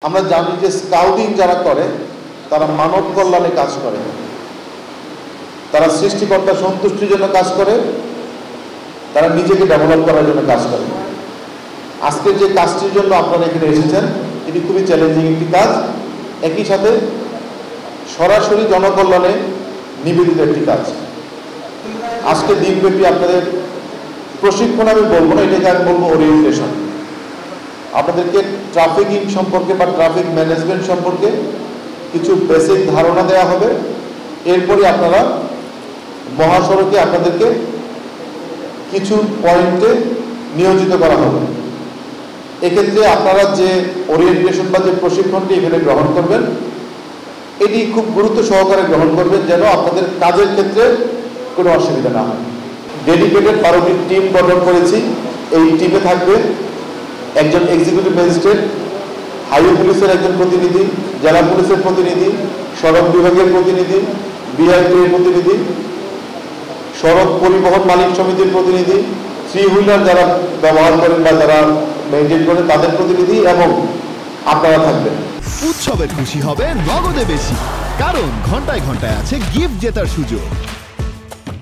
আমরা জানি যে স্কাউটিং যারা করে তারা মানব কল্যাণে কাজ করে, তারা সৃষ্টিকর্তার সন্তুষ্টির জন্য কাজ করে, তারা নিজেকে ডেভেলপ করার জন্য কাজ করে। আজকে যে কাজটির জন্য আপনারা এখানে এসেছেন এটি খুবই চ্যালেঞ্জিং একটি কাজ, একই সাথে সরাসরি জনকল্যাণে নিবেদিত একটি কাজ। আজকে দিনব্যাপী আপনাদের প্রশিক্ষণ আমি বলবো না, এটাকে আমি বলবো ওরিয়েন্টেশন। আপনাদেরকে ট্রাফিকিং সম্পর্কে বা ট্রাফিক ম্যানেজমেন্ট সম্পর্কে কিছু বেসিক ধারণা দেওয়া হবে। এরপরে আপনারা মহাসড়কে আপনাদেরকে কিছু পয়েন্টে নিয়োজিত করা হবে। এক্ষেত্রে আপনারা যে ওরিয়েন্টেশন বা যে প্রশিক্ষণটি এখানে গ্রহণ করবেন এটি খুব গুরুত্ব সহকারে গ্রহণ করবেন, যেন আপনাদের কাজের ক্ষেত্রে কোনো অসুবিধা না হয়। ডেডিকেটেড 12টি টিম গঠন করেছি। এই টিমে থাকবে একজন এক্সিকিউটিভ ম্যাজিস্ট্রেট, হাইওয়ে পুলিশের একজন প্রতিনিধি, জেলা পুলিশের প্রতিনিধি, সড়ক বিভাগের প্রতিনিধি, বিআরটিএর প্রতিনিধি, সড়ক পরিবহন মালিক সমিতির প্রতিনিধি, থ্রি হুইলার যারা ব্যবহার করেন বা যারা মেনটেন করেন তাদের প্রতিনিধি, এবং আপনারা থাকবেন। উৎসবের খুশি হবে নগদে বেশি, কারণ ঘন্টায় ঘন্টায় আছে গিফট জেতার সুযোগ।